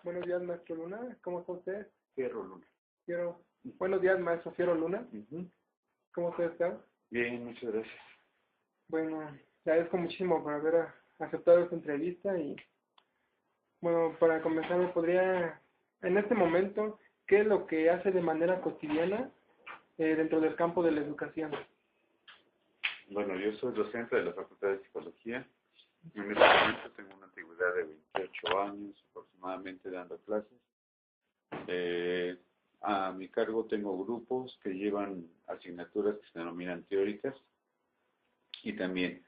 Buenos días, maestro Luna. ¿Cómo está usted? Fierro Luna. Buenos días, maestro Fiero Luna. Ujú. ¿Cómo usted está? Bien, muchas gracias. Bueno, le agradezco muchísimo por haber aceptado esta entrevista y, bueno, para comenzar, ¿me podría, en este momento, qué es lo que hace de manera cotidiana dentro del campo de la educación? Bueno, yo soy docente de la Facultad de Psicología. En este momento tengo una antigüedad de 28 años aproximadamente dando clases. A mi cargo tengo grupos que llevan asignaturas que se denominan teóricas y también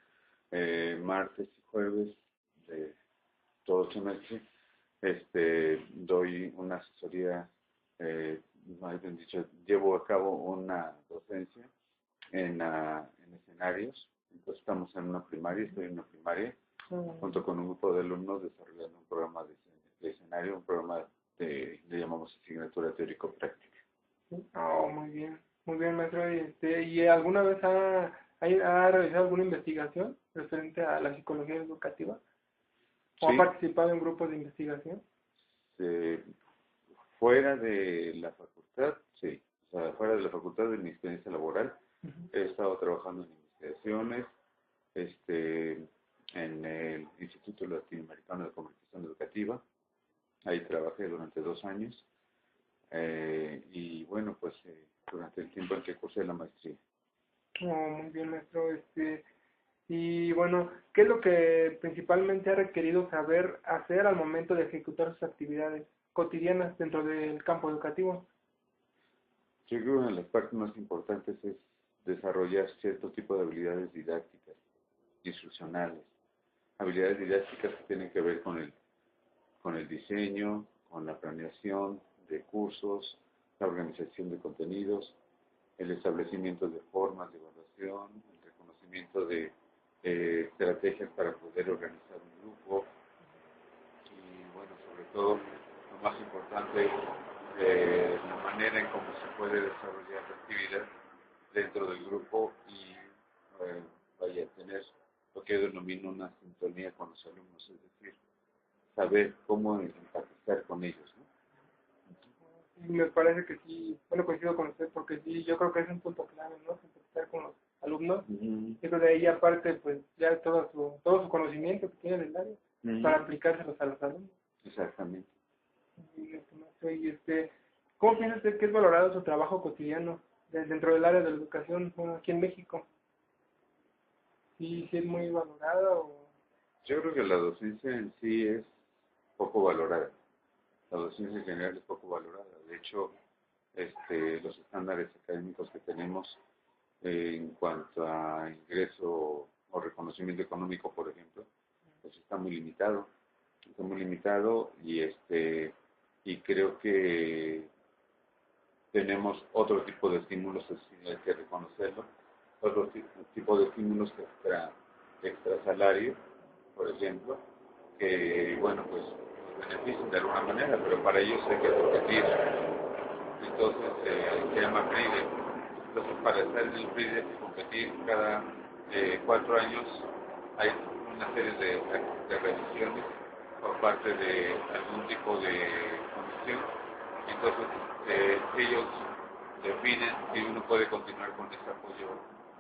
martes y jueves de todo el semestre doy una asesoría, más bien dicho, llevo a cabo una docencia en escenarios. Entonces estamos en una primaria, estoy en una primaria, junto con un grupo de alumnos desarrollando un programa de escenario, un programa le llamamos asignatura teórico-práctica. Oh, muy bien, maestro. ¿Y alguna vez ha realizado alguna investigación referente a la psicología educativa? ¿O ha Sí, participado en grupos de investigación? fuera de la facultad, sí, o sea, fuera de la facultad de mi experiencia laboral, Ujú. he estado trabajando en investigaciones, en el Instituto Latinoamericano de Comunicación Educativa. Ahí trabajé durante 2 años y bueno, pues durante el tiempo en que cursé la maestría. Oh, muy bien, maestro. Y bueno, ¿qué es lo que principalmente ha requerido saber hacer al momento de ejecutar sus actividades cotidianas dentro del campo educativo? Yo creo que una de las partes más importantes es desarrollar cierto tipo de habilidades didácticas, instruccionales, habilidades didácticas que tienen que ver con el diseño, con la planeación de cursos, la organización de contenidos, el establecimiento de formas de evaluación, el reconocimiento de estrategias para poder organizar un grupo y, bueno, sobre todo, lo más importante, la manera en cómo se puede desarrollar la actividad dentro del grupo y, vaya, tener lo que denomino una sintonía con los alumnos, es decir, saber cómo empatizar con ellos, ¿no? Y me parece que sí, bueno, coincido con usted, porque sí, yo creo que es un punto clave, ¿no? Empatizar con los alumnos. Uh Y de ahí aparte, pues ya todo su conocimiento que tiene del área para aplicárselos a los alumnos. Exactamente. Y ¿cómo piensa usted que es valorado su trabajo cotidiano dentro del área de la educación, bueno, aquí en México? ¿Sí es muy valorado? Yo creo que la docencia en sí es poco valorada. La docencia en general es poco valorada. De hecho, los estándares académicos que tenemos en cuanto a ingreso o reconocimiento económico, por ejemplo, pues está muy limitado. Está muy limitado y creo que tenemos otro tipo de estímulos, es decir, hay que reconocerlo, otro tipo de estímulos extra salario, por ejemplo, que, bueno, pues nos benefician de alguna manera, pero para ellos hay que competir. Entonces, se llama PRIDE. Entonces, para estar en el PRIDE hay que competir cada 4 años. Hay una serie de revisiones por parte de algún tipo de comisión. Entonces, ellos definen si uno puede continuar con ese apoyo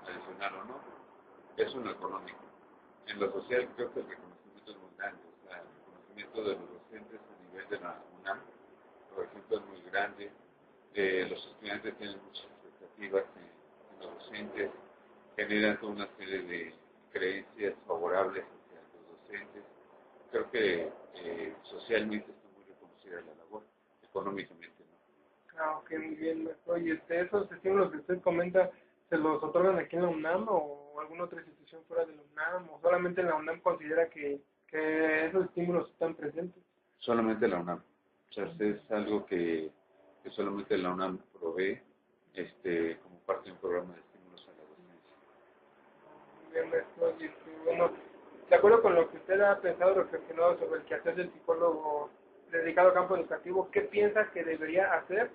adicional o no. Eso en lo económico. En lo social creo que el reconocimiento es muy grande. O sea, el reconocimiento de los docentes a nivel de la UNAM, por ejemplo, es muy grande. Los estudiantes tienen muchas expectativas en los docentes, generan toda una serie de creencias favorables hacia los docentes. Creo que socialmente está muy reconocida la labor, económicamente no. Ah, ok, muy bien, maestro. ¿Y esos estímulos que usted comenta, se los otorgan aquí en la UNAM o alguna otra institución fuera de la UNAM? ¿O solamente en la UNAM considera que esos estímulos están presentes? Solamente la UNAM. O sea, es algo que solamente la UNAM provee como parte de un programa de estímulos a la docencia. Muy bien, maestro. Y bueno, de acuerdo con lo que usted ha pensado, reflexionado sobre el quehacer del psicólogo dedicado al campo educativo, ¿qué piensa que debería hacer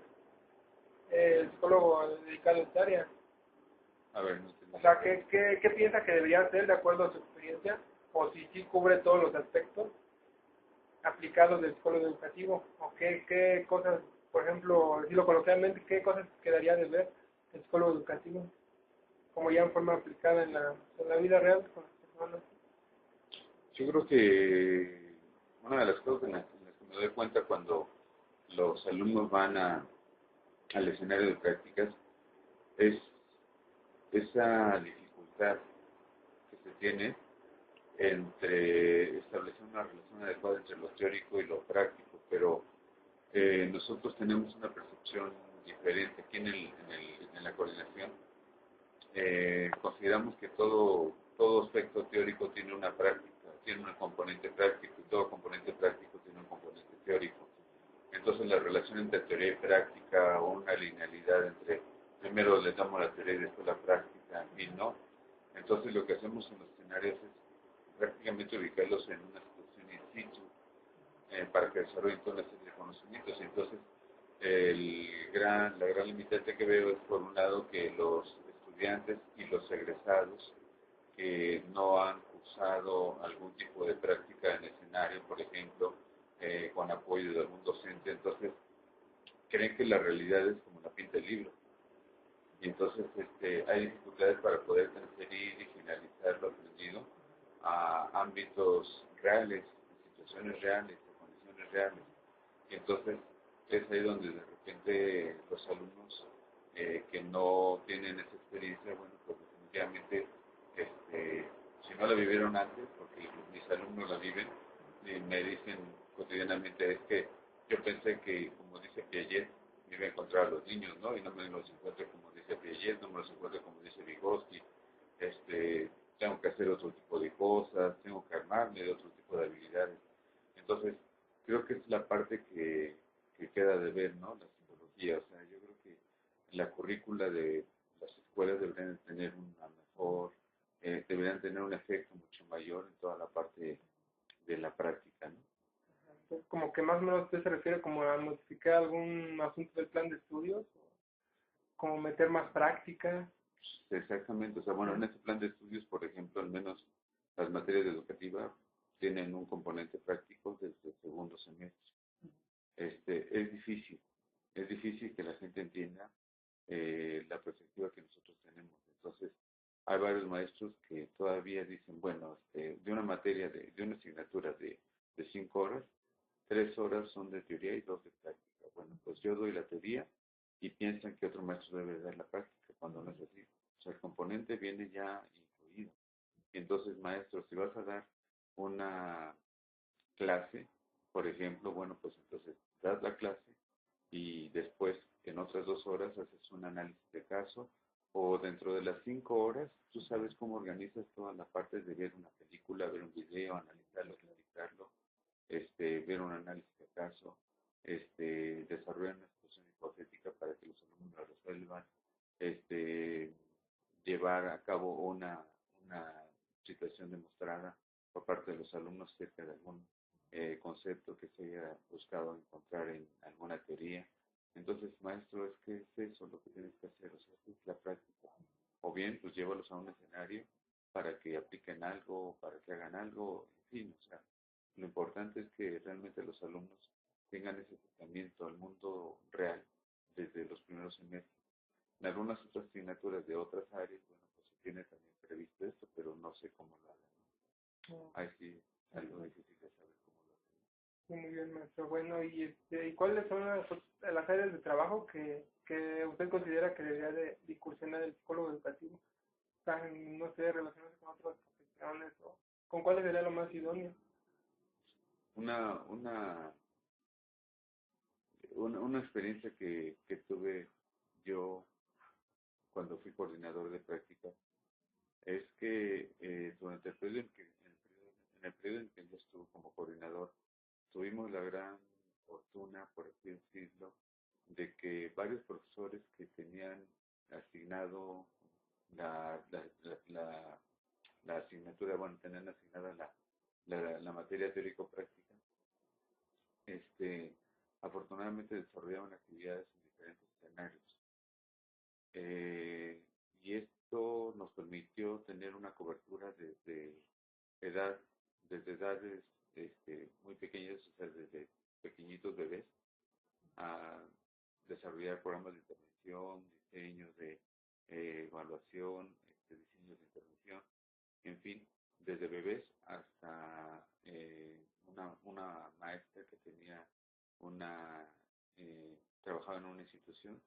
el psicólogo dedicado a esta área? A ver, no entiendo. O sea, ¿qué piensa que debería hacer de acuerdo a su experiencia? O si sí cubre todos los aspectos aplicados del psicólogo educativo, o qué cosas, por ejemplo, decirlo coloquialmente, qué cosas quedaría de ver el psicólogo educativo, como ya en forma aplicada en la vida real con las personas. Yo creo que una de las cosas en las que me doy cuenta cuando los alumnos van al escenario de prácticas es esa dificultad que se tiene entre establecer una relación adecuada entre lo teórico y lo práctico, pero nosotros tenemos una percepción diferente aquí en la coordinación. Consideramos que todo aspecto teórico tiene una práctica, tiene un componente práctico y todo componente práctico tiene un componente teórico. Entonces la relación entre teoría y práctica o una linealidad entre primero le damos la teoría y después la práctica y no. Entonces lo que hacemos en los escenarios es prácticamente ubicarlos en una situación in situ para que desarrollen toda una serie de conocimientos. Entonces la gran limitante que veo es por un lado que los estudiantes y los egresados que no han cursado algún tipo de práctica en escenario, por ejemplo, con apoyo de algún docente, entonces creen que la realidad es como la pinta el libro. Y entonces hay dificultades para poder transferir y finalizar lo aprendido a ámbitos reales, situaciones reales, a condiciones reales. Y entonces es ahí donde de repente los alumnos que no tienen esa experiencia, bueno, pues definitivamente, si no la vivieron antes, porque mis alumnos la viven, y me dicen cotidianamente, es que yo pensé que, como dice Piaget, me iba a encontrar a los niños, ¿no? Y no me los encuentro como dice Piaget, no me los encuentro como dice Vygotsky, tengo que hacer otro tipo de cosas, tengo que armarme de otro tipo de habilidades. Entonces, creo que es la parte que queda de ver, ¿no? La psicología, o sea, yo creo que la currícula de las escuelas deberían tener una mejor, deberían tener un efecto mucho mayor en toda la parte de la práctica, ¿no? Entonces, como que más o menos usted se refiere como a modificar algún asunto del plan de estudios, como meter más práctica. Exactamente, o sea, bueno, en este plan de estudios, por ejemplo, al menos las materias educativas tienen un componente práctico desde el segundo semestre. Es difícil que la gente entienda la perspectiva que nosotros tenemos. Entonces, hay varios maestros que todavía dicen, bueno, de una materia, de una asignatura de 5 horas, 3 horas son de teoría y 2 de práctica. Bueno, pues yo doy la teoría y piensan que otro maestro debe dar la práctica, cuando no es así. O sea, el componente viene ya incluido. Y entonces, maestro, si vas a dar una clase, por ejemplo, bueno, pues entonces das la clase y después en otras 2 horas haces un análisis de caso o dentro de las 5 horas tú sabes cómo organizas toda la parte de ver una película, ver un video, analizarlo, criticarlo, ver un análisis de caso, desarrollar una situación hipotética para que los alumnos la resuelvan, este, llevar a cabo una situación demostrada por parte de los alumnos acerca de algún concepto que se haya buscado encontrar en alguna teoría. Entonces, maestro, es que es eso lo que tienes que hacer, o sea, es la práctica. O bien, pues llévalos a un escenario para que apliquen algo, para que hagan algo, en fin, o sea, lo importante es que realmente los alumnos tengan ese acercamiento al mundo real desde los primeros semestres. En algunas otras asignaturas de otras áreas, bueno, pues se tiene también previsto esto, pero no sé cómo lo hagan, ¿no? Ahí sí, algo difícil de saber cómo lo hacen. Sí, muy bien, maestro. Bueno, ¿y cuáles son las áreas de trabajo que usted considera que debería de incursionar el psicólogo educativo? Están, no sé, relacionadas con otras profesiones o con cuáles sería lo más idóneo. Una, una, una experiencia que tuve yo cuando fui coordinador de práctica es que durante el periodo en el periodo en que yo estuve como coordinador, tuvimos la gran fortuna, por así decirlo, de que varios profesores que tenían asignado la, la, la, la, la asignatura, bueno, tenían asignada la materia teórico-práctica, afortunadamente desarrollaban actividades en diferentes escenarios. Eh, y esto nos permitió tener una cobertura edad, desde edades muy pequeñas, o sea, desarrollar programas de intervención, diseños de evaluación, diseños de intervención, en fin, desde bebés hasta una maestra que tenía una, trabajaba en una institución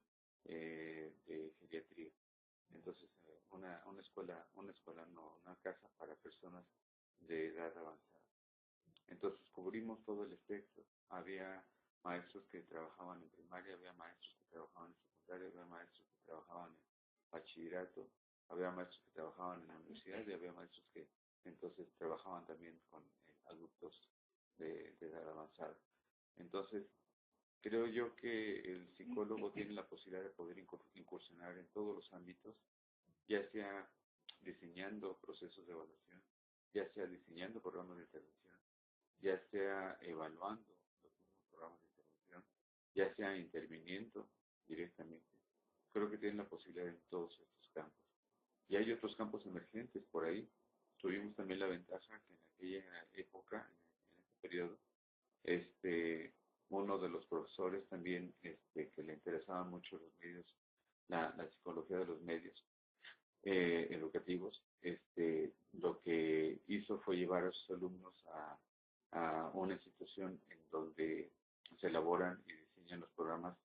de geriatría. Entonces, una escuela no, una casa para personas de edad avanzada. Entonces, cubrimos todo el espectro. Había maestros que trabajaban en primaria, había maestros que trabajaban en secundaria, había maestros que trabajaban en bachillerato, había maestros que trabajaban en la universidad y había maestros que entonces trabajaban también con adultos de edad avanzada. Entonces, creo yo que el psicólogo tiene la posibilidad de poder incursionar en todos los ámbitos, ya sea diseñando procesos de evaluación, ya sea diseñando programas de intervención, ya sea evaluando los mismos programas de intervención, ya sea interviniendo directamente. Creo que tienen la posibilidad en todos estos campos. Y hay otros campos emergentes por ahí. Tuvimos también la ventaja que en aquella época, en este periodo, uno de los profesores también que le interesaban mucho los medios, la psicología de los medios educativos, lo que hizo fue llevar a sus alumnos a una institución en donde se elaboran y diseñan los programas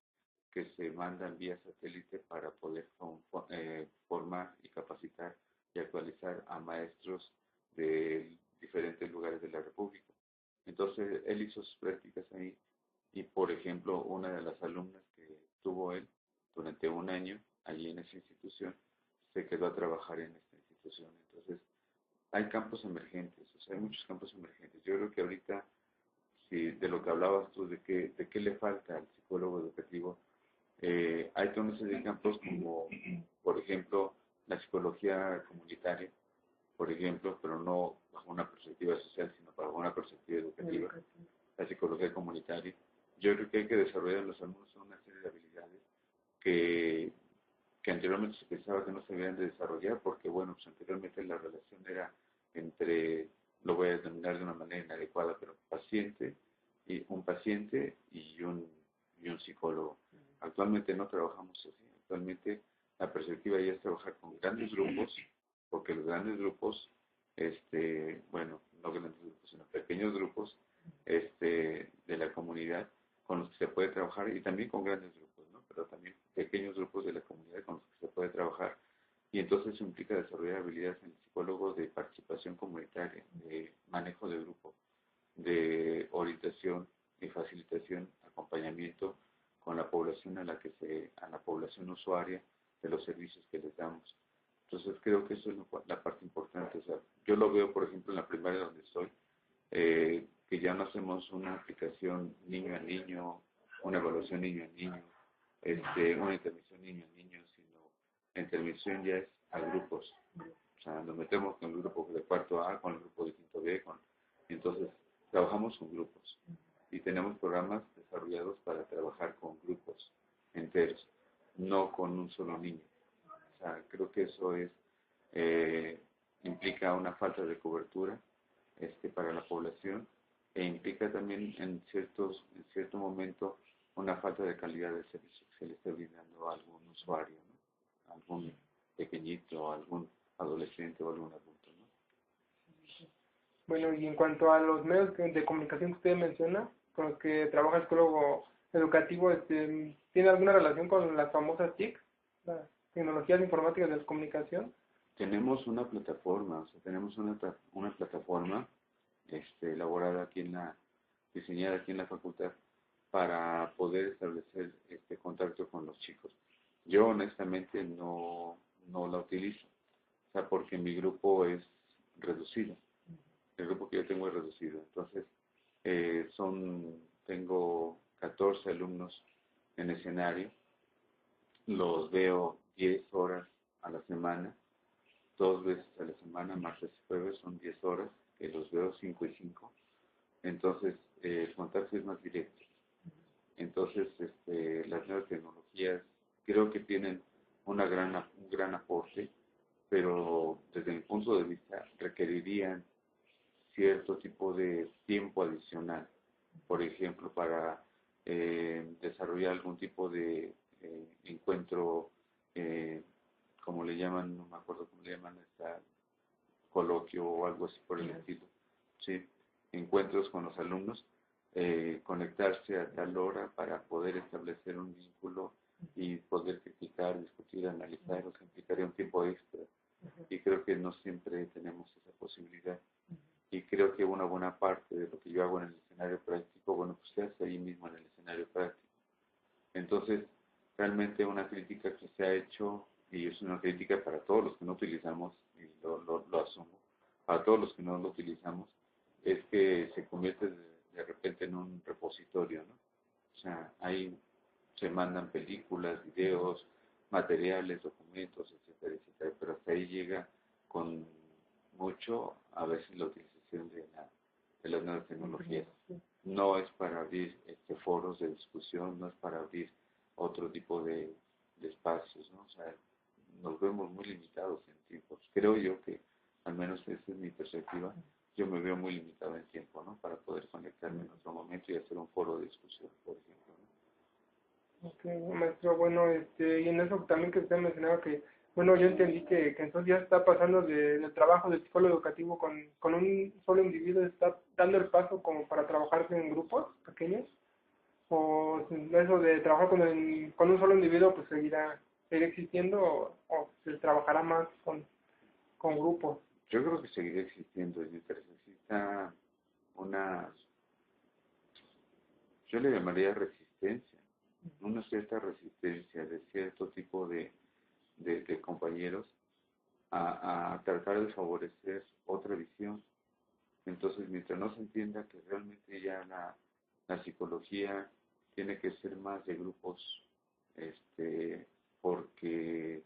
que se mandan vía satélite para poder formar y capacitar y actualizar a maestros de diferentes lugares de la República. Entonces, él hizo sus prácticas ahí y, por ejemplo, una de las alumnas que tuvo él durante un año allí en esa institución, se quedó a trabajar en esta institución. Entonces, hay campos emergentes, o sea, hay muchos campos emergentes. Yo creo que ahorita, si de lo que hablabas tú, de qué le falta al psicólogo educativo, hay toda una serie de campos como, por ejemplo, la psicología comunitaria, por ejemplo, pero no bajo una perspectiva social, sino bajo una perspectiva educativa, la psicología comunitaria. Yo creo que hay que desarrollar en los alumnos una serie de habilidades que, que anteriormente se pensaba que no se debían de desarrollar, porque bueno, pues anteriormente la relación era entre, lo voy a determinar de una manera inadecuada, pero un paciente y un psicólogo. Actualmente no trabajamos así. Actualmente la perspectiva ya es trabajar con grandes grupos, porque los grandes grupos, bueno, no grandes grupos, sino pequeños grupos de la comunidad con los que se puede trabajar y también con grandes grupos, ¿no? Pero también pequeños grupos de la comunidad con los que se puede trabajar. Y entonces eso implica desarrollar habilidades en el psicólogo de participación comunitaria, de manejo de grupo, de orientación y facilitación, acompañamiento con la población a la población usuaria de los servicios que les damos. Entonces creo que eso es la parte importante. O sea, yo lo veo, por ejemplo, en la primaria donde estoy, que ya no hacemos una aplicación niño a niño, una evaluación niño a niño, una intervención niño a niño, sino la intervención ya es a grupos. O sea, nos metemos con el grupo de cuarto A, con el grupo de quinto B, entonces trabajamos con grupos y tenemos programas desarrollados para trabajar con grupos enteros, no con un solo niño. O sea, creo que eso implica una falta de cobertura para la población e implica también en cierto momento una falta de calidad de servicio que se le está brindando a algún usuario, ¿no? Algún pequeñito, algún adolescente o algún adulto, ¿no? Bueno, y en cuanto a los medios de comunicación que usted menciona, con los que trabaja el psicólogo educativo, ¿tiene alguna relación con las famosas TIC, las tecnologías informáticas de la comunicación? Tenemos una plataforma, o sea, tenemos una plataforma elaborada diseñada aquí en la facultad para poder establecer contacto con los chicos. Yo honestamente no la utilizo, o sea, porque mi grupo es reducido. El grupo que yo tengo es reducido. Entonces, tengo 14 alumnos en escenario, los veo 10 horas a la semana, 2 veces a la semana, martes y jueves, son 10 horas, que los veo 5 y 5. Entonces, el contacto es más directo. Entonces, las nuevas tecnologías creo que tienen un gran aporte, pero desde mi punto de vista requerirían cierto tipo de tiempo adicional, por ejemplo, para desarrollar algún tipo de encuentro, como le llaman, no me acuerdo cómo le llaman, está coloquio o algo así por el estilo, ¿sí? Encuentros con los alumnos, conectarse a tal hora para poder establecer un vínculo y poder criticar, discutir, analizar, o sea, implicaría un tiempo extra. Y creo que no siempre tenemos esa posibilidad. Y creo que una buena parte de lo que yo hago en el escenario práctico, bueno, pues se hace ahí mismo en el escenario práctico. Entonces, realmente una crítica que se ha hecho, y es una crítica para todos los que no utilizamos, y lo asumo, para todos los que no lo utilizamos, es que se convierte de repente en un repositorio, ¿no? O sea, ahí se mandan películas, videos, materiales, documentos, etcétera, etcétera, pero hasta ahí llega con mucho, a veces, la utilización de las nuevas tecnologías. No es para abrir foros de discusión, no es para abrir otro tipo de espacios, ¿no? O sea, nos vemos muy limitados en tiempos. Creo yo que, al menos esa es mi perspectiva, yo me veo muy limitado en tiempo, ¿no? Para poder conectarme en otro momento y hacer un foro de discusión, por ejemplo, ¿no? Ok, maestro, bueno, y en eso también que usted mencionaba que, bueno, yo entendí que entonces ya está pasando del trabajo del psicólogo educativo con un solo individuo, está dando el paso como para trabajar en grupos pequeños, o eso de trabajar con un solo individuo pues seguirá existiendo, o se trabajará más con grupos. Yo creo que seguirá existiendo y mientras exista una, yo le llamaría resistencia, una cierta resistencia de cierto tipo de compañeros a tratar de favorecer otra visión. Entonces, mientras no se entienda que realmente ya la psicología tiene que ser más de grupos, porque,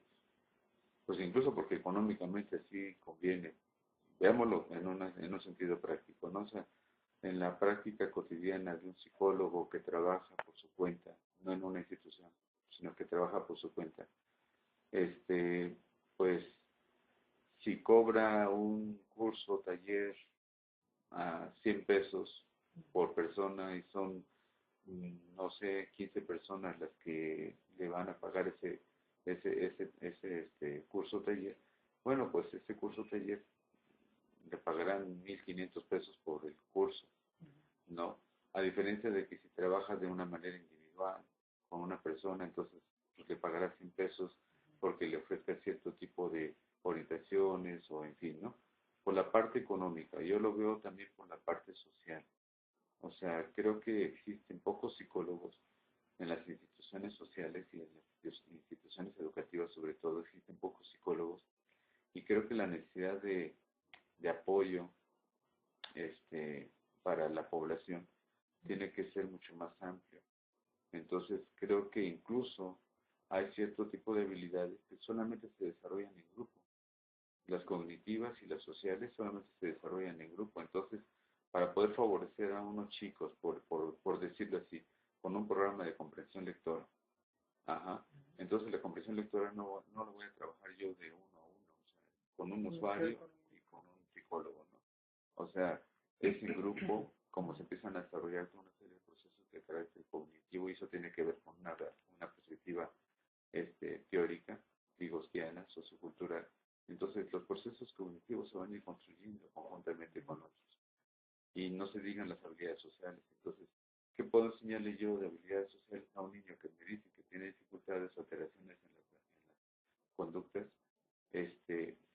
pues incluso porque económicamente así conviene. Veámoslo en un sentido práctico, ¿no? O sea, en la práctica cotidiana de un psicólogo que trabaja por su cuenta, no en una institución, sino que trabaja por su cuenta, pues si cobra un curso, taller a 100 pesos por persona y son, no sé, 15 personas las que le van a pagar ese curso taller, bueno, pues ese curso taller le pagarán 1.500 pesos por el curso, ¿no? A diferencia de que si trabajas de una manera individual con una persona, entonces pues, le pagarás 100 pesos porque le ofrezca cierto tipo de orientaciones o en fin, ¿no? Por la parte económica, yo lo veo también por la parte social. O sea, creo que existen pocos psicólogos en las instituciones sociales y en las instituciones educativas, sobre todo, existen pocos psicólogos y creo que la necesidad de apoyo para la población tiene que ser mucho más amplio. Entonces, creo que incluso hay cierto tipo de habilidades que solamente se desarrollan en grupo. Las cognitivas y las sociales solamente se desarrollan en grupo. Entonces, para poder favorecer a unos chicos, por decirlo así, con un programa de comprensión lectora, ajá, entonces la comprensión lectora no lo voy a trabajar yo de uno a uno, o sea, con un usuario y con un psicólogo, ¿no? O sea, ese grupo, como se empiezan a desarrollar toda una serie de procesos de carácter cognitivo, y eso tiene que ver con una perspectiva teórica, vigosiana, sociocultural. Entonces, los procesos cognitivos se van a ir construyendo conjuntamente con otros. Y no se digan las habilidades sociales. Entonces, ¿qué puedo enseñarle yo de habilidades sociales a un niño que me dice que tiene dificultades o alteraciones en las conductas?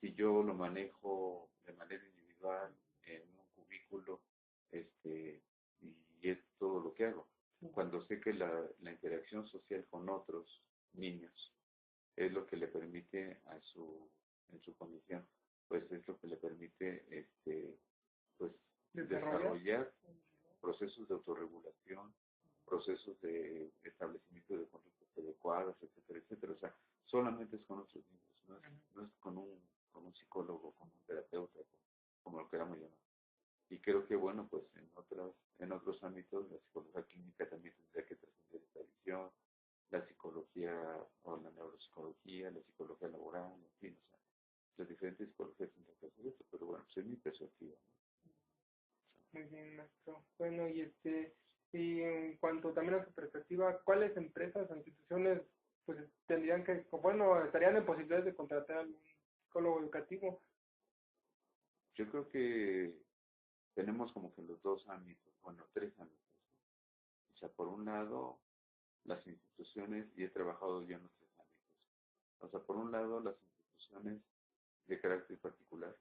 Si yo lo manejo de manera individual en un cubículo, y es todo lo que hago. Cuando sé que la interacción social con otros niños es lo que le permite en su condición, pues es lo que le permite, pues desarrollar procesos de autorregulación, procesos de establecimiento de conductas adecuadas, etcétera, etcétera. O sea, solamente es con otros niños, no es con un psicólogo, con un terapeuta, como lo queramos llamar. Y creo que, bueno, pues en otros ámbitos la psicología clínica también tendría que trascender esta visión, la psicología o la neuropsicología, la psicología laboral, en fin, o sea, las diferentes psicologías tendrán que hacer esto, pero bueno, pues es mi perspectiva, ¿no? Muy bien, maestro. Bueno, y en cuanto también a su perspectiva, ¿cuáles empresas o instituciones pues tendrían que, bueno, estarían en posibilidades de contratar a algún psicólogo educativo. Yo creo que tenemos como que los dos ámbitos, bueno, tres ámbitos, ¿no? O sea, por un lado, las instituciones, y he trabajado yo en los tres ámbitos. O sea, por un lado, las instituciones de carácter particular,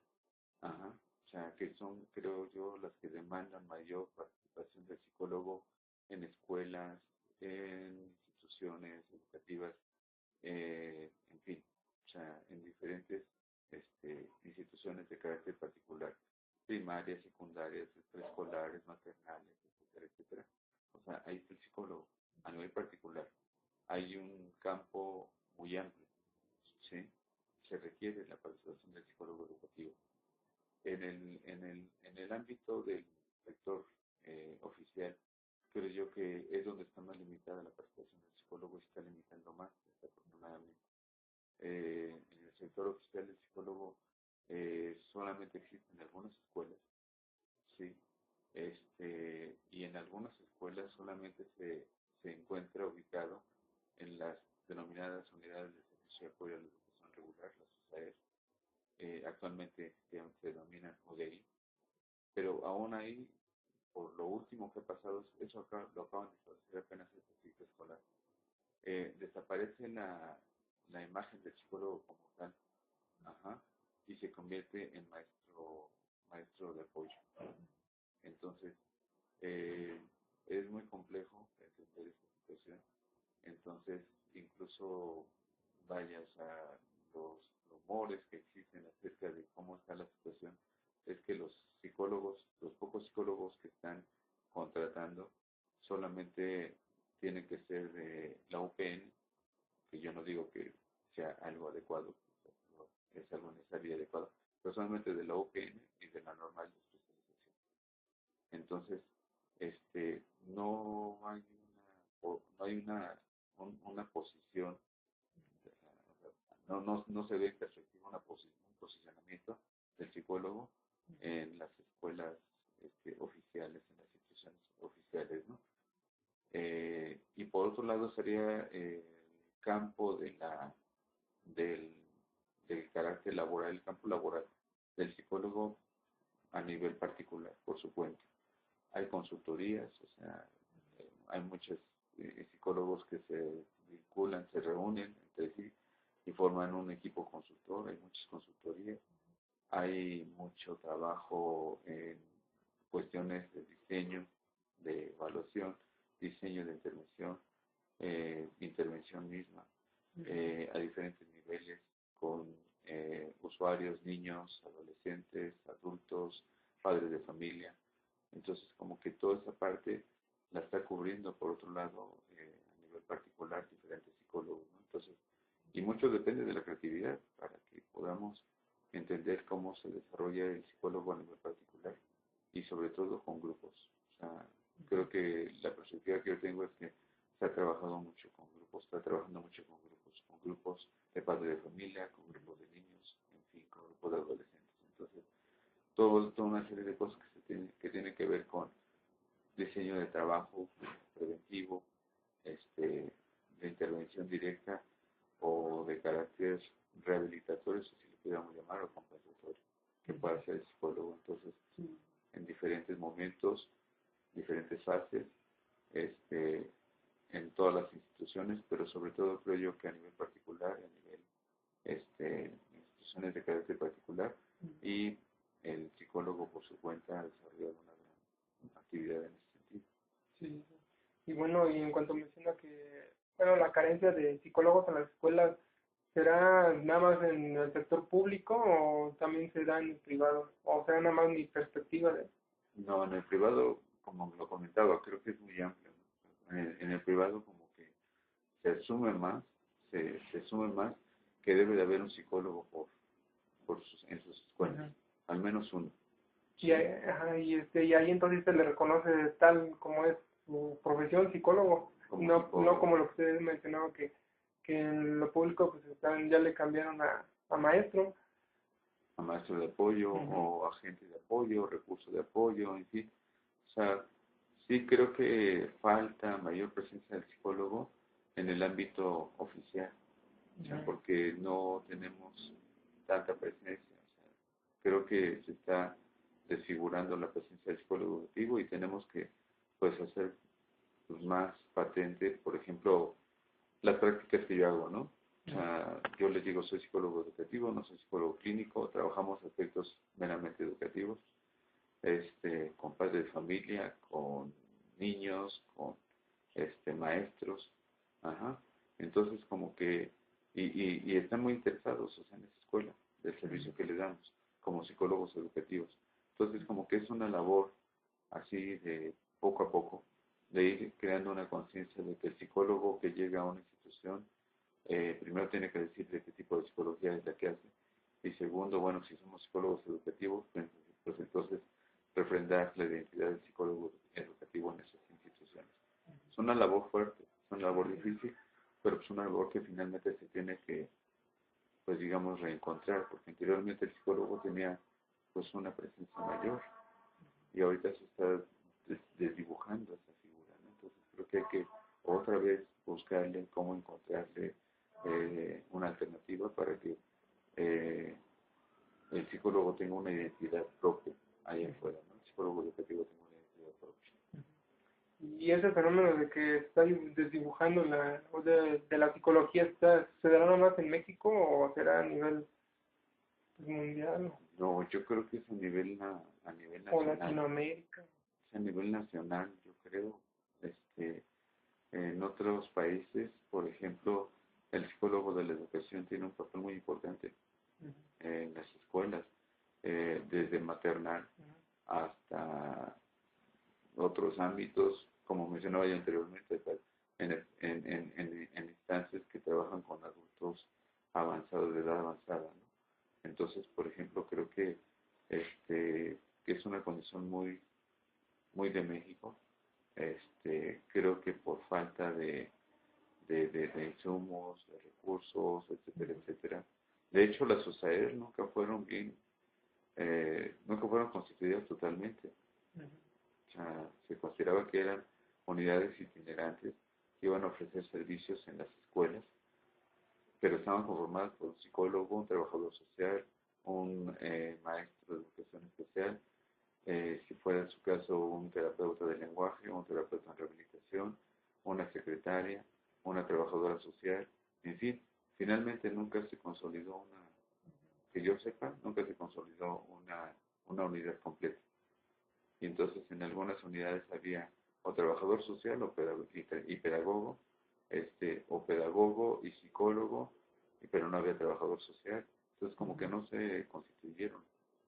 ajá, o sea, que son, creo yo, las que demandan mayor participación del psicólogo en escuelas, en instituciones educativas, en fin, o sea, en diferentes instituciones de carácter particular, primarias, secundarias, preescolares, maternales, etcétera, etcétera. O sea, ahí está el psicólogo a nivel particular. Hay un campo muy amplio, ¿sí? Se requiere la participación del psicólogo educativo. En el ámbito del sector oficial, creo yo que es donde está más limitada la participación del psicólogo y se está limitando más, desafortunadamente. En el sector oficial el psicólogo solamente existe en algunas escuelas, sí, y en algunas escuelas solamente se encuentra ubicado en las denominadas unidades de servicio de apoyo a la educación regular, las USAER, actualmente se denominan UDI, pero aún ahí, por lo último que ha pasado, eso lo acaban de establecer apenas este ciclo escolar, desaparece la imagen del psicólogo como tal, ajá, y se convierte en maestro de apoyo. Entonces, eh, es muy complejo entender esta situación. Entonces, incluso, vaya, o sea, los rumores que existen acerca de cómo está la situación, es que los psicólogos, los pocos psicólogos que están contratando, solamente tienen que ser de la UPN, que yo no digo que sea algo adecuado, es algo necesario y adecuado, pero solamente de la UPN y de la normal de especialización. Entonces, no hay una posición, no se ve en perspectiva un posicionamiento del psicólogo en las escuelas oficiales, en las instituciones oficiales, ¿no? Y por otro lado sería el campo del, del carácter laboral, el campo laboral del psicólogo a nivel particular, por su cuenta. Hay consultorías, o sea, hay muchos psicólogos que se vinculan, se reúnen entre sí y forman un equipo consultor, hay muchas consultorías, hay mucho trabajo en cuestiones de diseño, de evaluación, diseño de intervención misma, a diferentes niveles, con usuarios, niños, adolescentes, adultos, padres de familia. Entonces, como que toda esa parte la está cubriendo, por otro lado, a nivel particular, diferentes psicólogos, ¿no? Entonces, y mucho depende de la creatividad para que podamos entender cómo se desarrolla el psicólogo a nivel particular y sobre todo con grupos. O sea, creo que la perspectiva que yo tengo es que se ha trabajado mucho con grupos, está trabajando mucho con grupos de padres de familia, con grupos de niños, en fin, con grupos de adolescentes. Entonces, toda una serie de cosas que tienen que ver con diseño de trabajo preventivo, de intervención directa o de carácter rehabilitatorio, si le pudiéramos llamar, o compensatorio, que pueda hacer el psicólogo. Entonces, en diferentes momentos, diferentes fases, en todas las instituciones, pero sobre todo creo yo que a nivel particular, a nivel instituciones de carácter particular, y el psicólogo por su cuenta ha desarrollado una gran actividad en ese sentido. Sí. Y bueno, y en cuanto menciona que, bueno, la carencia de psicólogos en las escuelas, ¿será nada más en el sector público o también se da en el privado? O sea, nada más mi perspectiva de... No, en el privado, como lo comentaba, creo que es muy amplio, ¿no? En el privado como que se asume más que debe de haber un psicólogo en sus escuelas, Ajá. al menos uno. Y, ajá, y ahí entonces se le reconoce tal como es su profesión, psicólogo, Como no, psicólogo. no como lo que ustedes mencionaban que en lo público pues ya le cambiaron a maestro. A maestro de apoyo o agente de apoyo, recurso de apoyo, en fin. O sea, sí creo que falta mayor presencia del psicólogo en el ámbito oficial, o sea, porque no tenemos tanta presencia. O sea, creo que se está desfigurando la presencia del psicólogo educativo y tenemos que pues hacer pues, más patente, por ejemplo, las prácticas que yo hago, ¿no? O sea, yo les digo, soy psicólogo educativo, no soy psicólogo clínico, trabajamos aspectos meramente educativos, con padres de familia, con niños, con maestros, ajá. Entonces como que, y están muy interesados, o sea, en esa escuela, del servicio que les damos, como psicólogos educativos. Entonces como que es una labor así de poco a poco, de ir creando una conciencia de que el psicólogo que llega a una institución, primero tiene que decir de qué tipo de psicología es la que hace, y segundo, bueno, si somos psicólogos educativos, pues entonces refrendar la identidad del psicólogo educativo en esas instituciones. Es una labor fuerte, es una labor difícil, pero es una labor que finalmente se tiene que, pues digamos, reencontrar, porque anteriormente el psicólogo tenía pues una presencia mayor y ahorita se está desdibujando esa figura, ¿no? Entonces creo que hay que otra vez buscarle cómo encontrarle una alternativa para que eh, el psicólogo tenga una identidad propia ahí afuera, ¿no? El psicólogo educativo tenga una identidad propia. Y ese fenómeno de que está desdibujando o de la psicología, ¿se dará nada más en México o será a nivel pues, mundial No, yo creo que es a nivel o nacional. Latinoamérica? Es a nivel nacional, yo creo. En otros países, por ejemplo, el psicólogo de la educación tiene un papel muy importante en las escuelas, desde maternal hasta otros ámbitos, como mencionaba ya anteriormente, pues, en instancias que trabajan con adultos avanzados, de edad avanzada, ¿no? Entonces, por ejemplo, creo que es una condición muy de México. Creo que por falta de insumos, de recursos, etcétera, etcétera. De hecho, las USAER nunca fueron constituidas totalmente. O sea, se consideraba que eran unidades itinerantes que iban a ofrecer servicios en las escuelas, pero estaban conformadas por un psicólogo, un trabajador social, un maestro de educación especial, si fuera en su caso un terapeuta de lenguaje, un terapeuta en rehabilitación, una secretaria, una trabajadora social, en fin, finalmente nunca se consolidó que yo sepa, nunca se consolidó una unidad completa. Y entonces en algunas unidades había o trabajador social y pedagogo, o pedagogo y psicólogo, pero no había trabajador social. Entonces como que no se constituyeron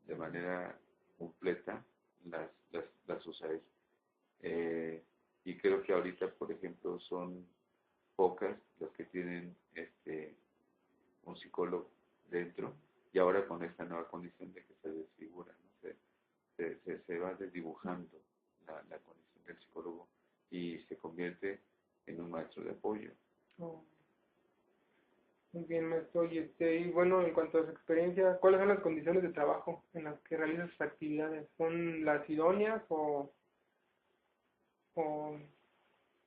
de manera completa las USAID. Y creo que ahorita, por ejemplo, son pocas las que tienen un psicólogo dentro, y ahora con esta nueva condición de que se desfigura, ¿no? Se va desdibujando la condición del psicólogo y se convierte en un maestro de apoyo. Oh, muy bien, maestro. Y bueno, en cuanto a su experiencia, ¿cuáles son las condiciones de trabajo en las que realiza sus actividades? ¿Son las idóneas o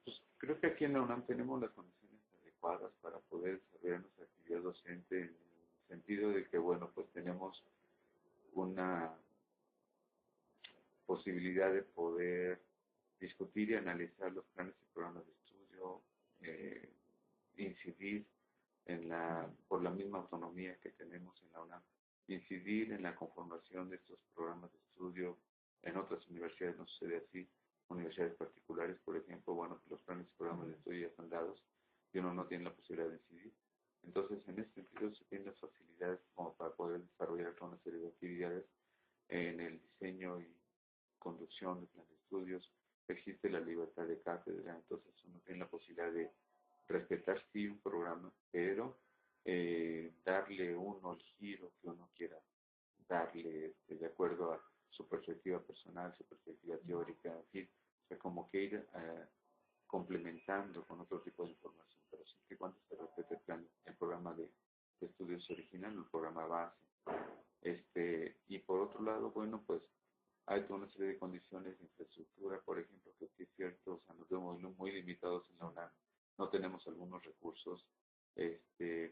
Pues creo que aquí en la UNAM tenemos las condiciones adecuadas para poder desarrollar nuestra actividad docente, en el sentido de que, bueno, pues tenemos una posibilidad de poder discutir y analizar los planes y programas de estudio, eh, incidir por la misma autonomía que tenemos en la UNAM, incidir en la conformación de estos programas de estudio. En otras universidades no sucede así, universidades particulares, por ejemplo, bueno, los planes y programas de estudio ya están dados y uno no tiene la posibilidad de incidir. Entonces, en ese sentido, se tienen las facilidades como para poder desarrollar toda una serie de actividades en el diseño y conducción de plan de estudios. Existe la libertad de cátedra, entonces uno tiene la posibilidad de respetar sí un programa, pero darle uno el giro que uno quiera darle de acuerdo a su perspectiva personal, su perspectiva teórica, en fin, o sea, como que ir complementando con otro tipo de información, pero siempre y cuando se respete el programa de estudios original, el programa base. Y por otro lado, bueno, pues hay toda una serie de condiciones de infraestructura, por ejemplo, que sí es cierto, o sea, nos vemos muy limitados en la UNAM. no tenemos algunos recursos,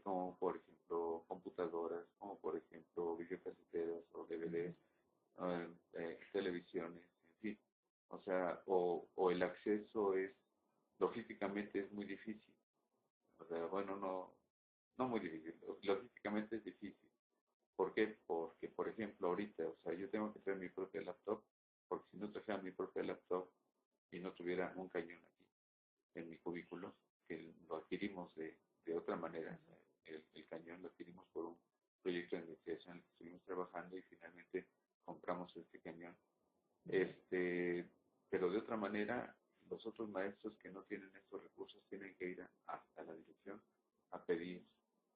como por ejemplo computadoras, como por ejemplo videocaseteras o DVDs, televisiones, en fin. O sea, o el acceso es, logísticamente es muy difícil. O sea, bueno, no muy difícil, logísticamente es difícil. ¿Por qué? Porque, por ejemplo, ahorita, o sea, yo tengo que traer mi propia laptop, porque si no trajera mi propia laptop y no tuviera un cañón aquí en mi cubículo, que lo adquirimos de otra manera, o sea, el cañón lo adquirimos por un proyecto de investigación en el que estuvimos trabajando y finalmente compramos este cañón. Pero de otra manera, los otros maestros que no tienen estos recursos tienen que ir hasta la dirección a pedir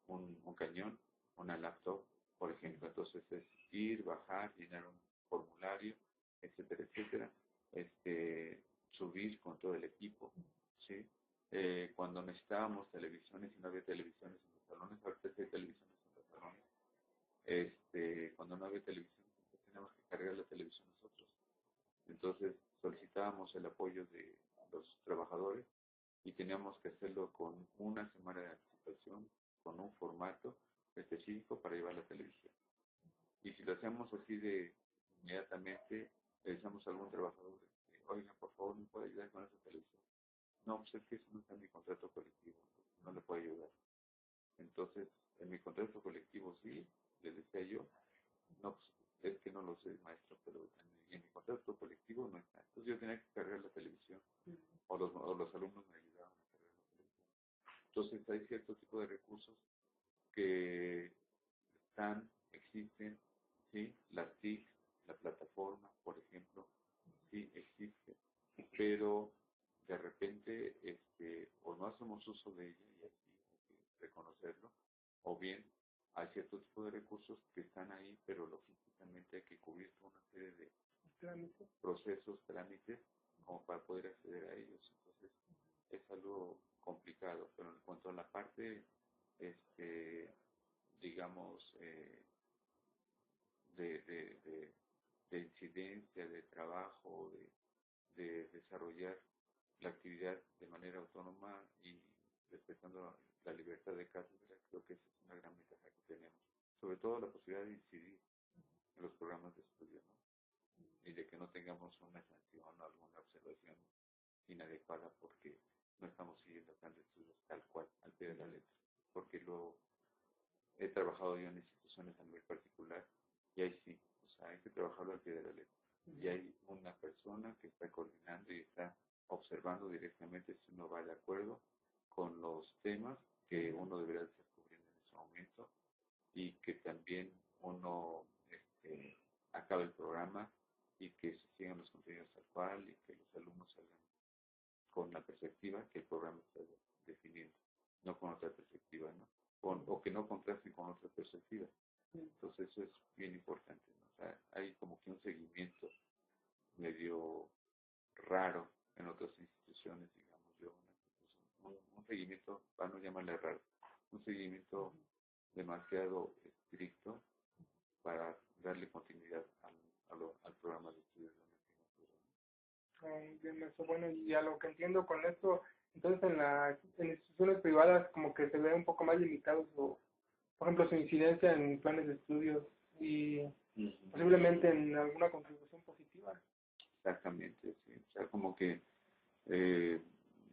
un cañón, una laptop, por ejemplo. Entonces es ir, bajar, llenar un formulario, etcétera, etcétera. Subir con todo el equipo, ¿sí? Cuando necesitábamos televisiones y no había televisiones en los salones, ahorita sí hay televisiones en los salones. Cuando no había televisión, pues teníamos que cargar la televisión nosotros. Entonces solicitábamos el apoyo de los trabajadores y teníamos que hacerlo con una semana de anticipación, con un formato específico para llevar a la televisión. Y si lo hacemos así de inmediatamente, le decíamos a algún trabajador, oiga, por favor, ¿me puede ayudar con esa televisión? No, pues es que eso no está en mi contrato colectivo, no le puedo ayudar. Entonces, en mi contrato colectivo sí, le decía yo, no, pues es que no lo sé, maestro, pero en mi contrato colectivo no está. Entonces yo tenía que cargar la televisión, o los alumnos me ayudaban a cargar la televisión. Entonces hay cierto tipo de recursos que existen, ¿sí? Las TIC, la plataforma, por ejemplo, sí existe, pero de repente o no hacemos uso de ella y así hay que reconocerlo, o bien hay cierto tipo de recursos que están ahí, pero logísticamente hay que cubrir toda una serie de procesos, trámites, como para poder acceder a ellos. Entonces, es algo complicado, pero en cuanto a la parte, digamos, de incidencia, de trabajo, de desarrollar la actividad de manera autónoma y respetando la libertad de cátedra, creo que esa es una gran ventaja que tenemos. Sobre todo la posibilidad de incidir en los programas de estudio, ¿no? Y de que no tengamos una sanción o alguna observación inadecuada porque no estamos siguiendo el plan de estudios tal cual, al pie de la letra. Porque luego he trabajado yo en instituciones a nivel particular y ahí sí, o sea, hay que trabajarlo al pie de la letra. Y hay una persona que está coordinando y está observando directamente si uno va de acuerdo con los temas que uno debería estar cubriendo en ese momento y que también uno acabe el programa y que se sigan los contenidos tal cual y que los alumnos salgan con la perspectiva que el programa está definiendo, no con otra perspectiva, ¿no? O que no contrasten con otra perspectiva. Entonces eso es bien importante, ¿no? O sea, hay como que un seguimiento medio raro en otras instituciones, digamos yo, un seguimiento, para no llamarle raro, un seguimiento demasiado estricto para darle continuidad al programa de estudios de la Bien, eso, bueno, y a lo que entiendo con esto, entonces en instituciones privadas como que se ve un poco más limitados, o, por ejemplo, su incidencia en planes de estudios y posiblemente en alguna contribución positiva. Exactamente, sí. O sea, como que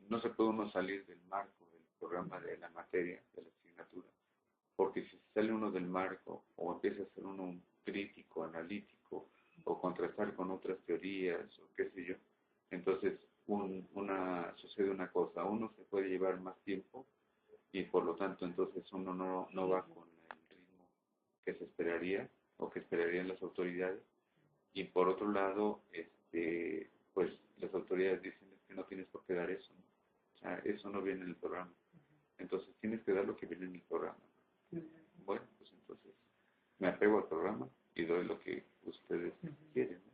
no se puede uno salir del marco del programa de la materia, de la asignatura, porque si sale uno del marco o empieza a ser uno un crítico, analítico, o contrastar con otras teorías, o qué sé yo, entonces sucede una cosa, uno se puede llevar más tiempo y por lo tanto entonces uno no va con el ritmo que se esperaría o que esperarían las autoridades y por otro lado pues las autoridades dicen que no tienes por qué dar eso, ¿no? O sea, eso no viene en el programa, entonces tienes que dar lo que viene en el programa. Bueno, pues entonces me apego al programa y doy lo que ustedes quieren, ¿no?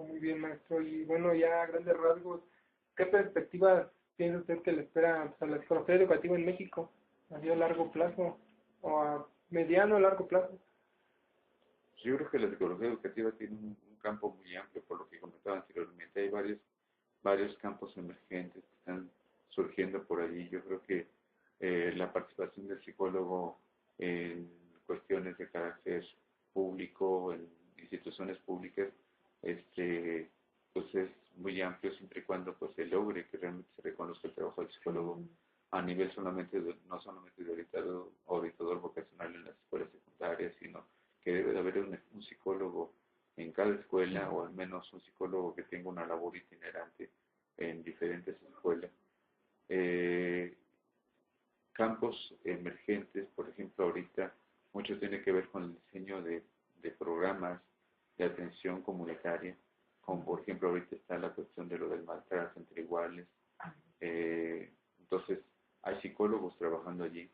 Muy bien, maestro. Y bueno, ya a grandes rasgos, ¿qué perspectivas piensa usted que le espera pues, a la psicología educativa en México? ¿A largo plazo o a mediano o largo plazo? Yo creo que la psicología educativa tiene un campo muy amplio, por lo que comentaba anteriormente. Hay varios campos emergentes que están surgiendo por allí. Yo creo que la participación del psicólogo en cuestiones de carácter público, en instituciones públicas, pues es muy amplio siempre y cuando pues se logre que realmente se reconozca el trabajo del psicólogo a nivel no solamente de orientador vocacional en las escuelas secundarias, sino que debe de haber un psicólogo en cada escuela, o al menos un psicólogo que tenga una labor itinerante en diferentes escuelas. Campos emergentes, por ejemplo, ahorita mucho tiene que ver con el diseño de programas de atención comunitaria, como por ejemplo ahorita está la cuestión de lo del maltrato entre iguales. Entonces, hay psicólogos trabajando allí,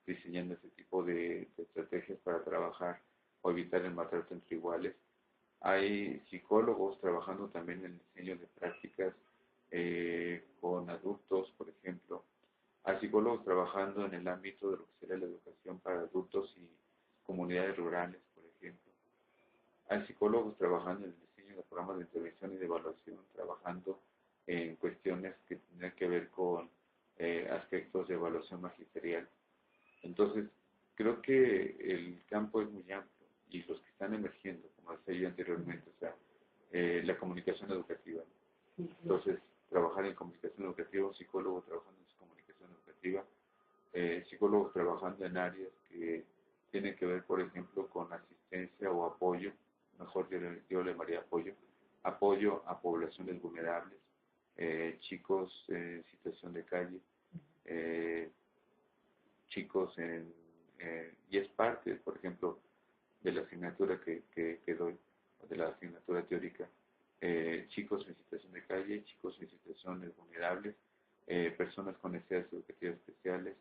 diseñando ese tipo de estrategias para trabajar o evitar el maltrato entre iguales. Hay psicólogos trabajando también en el diseño de prácticas con adultos, por ejemplo. Hay psicólogos trabajando en el ámbito de lo que sería la educación para adultos y comunidades rurales, por ejemplo. Hay psicólogos trabajando en el diseño de programas de intervención y de evaluación, trabajando en cuestiones que tienen que ver con aspectos de evaluación magisterial. Entonces, creo que el campo es muy amplio y los que están emergiendo, como decía yo anteriormente, o sea, la comunicación educativa. Entonces, trabajar en comunicación educativa, psicólogo trabajando en comunicación educativa, psicólogos trabajando en áreas que tienen que ver, por ejemplo, con asistencia o apoyo, mejor yo le llamaría apoyo a poblaciones vulnerables, chicos en situación de calle, chicos y es parte, por ejemplo, de la asignatura que doy, de la asignatura teórica, chicos en situación de calle, chicos en situaciones vulnerables, personas con necesidades educativas especiales.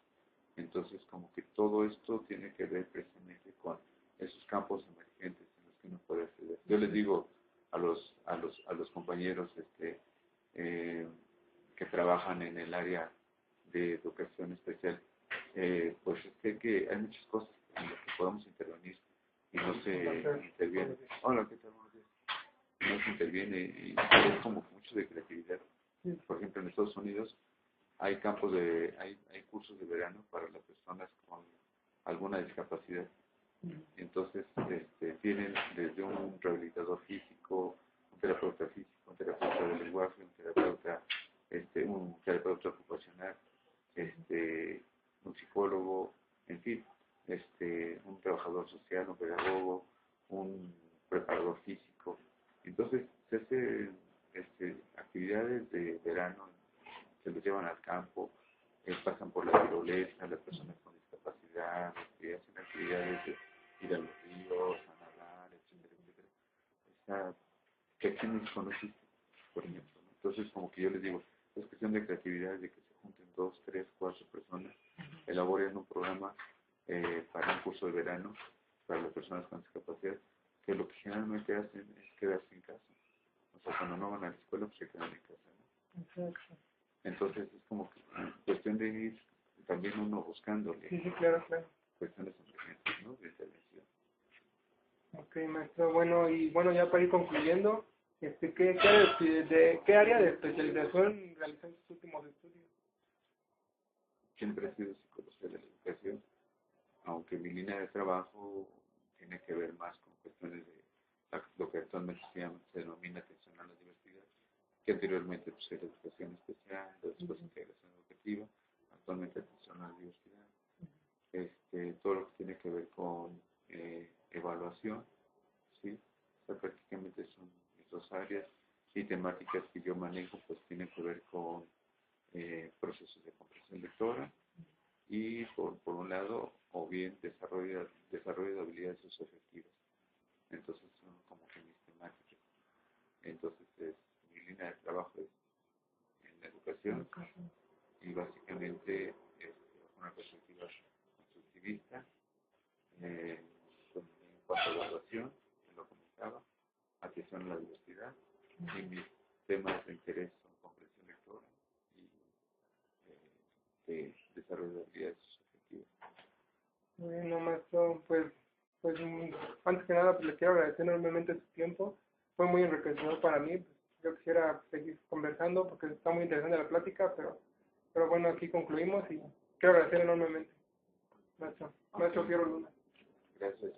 Entonces, como que todo esto tiene que ver precisamente con esos campos emergentes en los que uno puede acceder. Yo les digo a los compañeros que trabajan en el área de educación especial, pues es que hay muchas cosas en las que podemos intervenir y no se interviene. Hola, ¿qué tal? Buenos días. No se interviene y es como mucho de creatividad. Por ejemplo, en Estados Unidos hay hay cursos de verano para las personas con alguna discapacidad. Entonces, tienen desde un rehabilitador físico, un terapeuta del lenguaje, un terapeuta ocupacional, un psicólogo, en fin, un trabajador social, un pedagogo, un preparador físico. Entonces, se hacen actividades de verano, se los llevan al campo, pasan por la tirolesa, las personas con discapacidad, hacen actividades de ir a los ríos, a nadar, etcétera, etcétera. Que aquí en México no existe, por ejemplo, ¿no? Entonces, como que yo les digo, es cuestión de creatividad, de que se junten 2, 3, 4 personas, elaboren un programa para un curso de verano para las personas con discapacidad, que lo que generalmente hacen es quedarse en casa. O sea, cuando no van a la escuela, pues se quedan en casa, ¿no? Exacto. Entonces, es como que cuestión de ir también uno buscándole. Sí, claro. Cuestiones emergentes, ¿no? De intervención. Ok, maestro. Bueno, y bueno, ya para ir concluyendo, ¿qué área de especialización realizó en sus últimos estudios? Siempre he sido psicología de la educación, aunque mi línea de trabajo tiene que ver más con cuestiones de lo que actualmente se denomina atención a la diversidad, que anteriormente pues, era educación especial, después integración educativa, actualmente atención a la diversidad. Todo lo que tiene que ver con evaluación, ¿sí? O sea, prácticamente son mis dos áreas, y temáticas que yo manejo pues tienen que ver con procesos de comprensión lectora y por un lado o bien desarrollo de habilidades socioafectivas. Entonces son como que mis temáticas. Entonces mi línea de trabajo es en la educación y básicamente una perspectiva constructivista en cuanto a evaluación, que lo comentaba, atención a la diversidad, y mis temas de interés son comprensión lectora y desarrollo de habilidades socioafectivas. Bueno, maestro, pues antes que nada pues, le quiero agradecer enormemente su tiempo. Fue muy enriquecedor para mí. Pues, yo quisiera seguir conversando porque está muy interesante la plática, pero Pero bueno, aquí concluimos y quiero agradecer enormemente, maestro Fierro Luna. Gracias.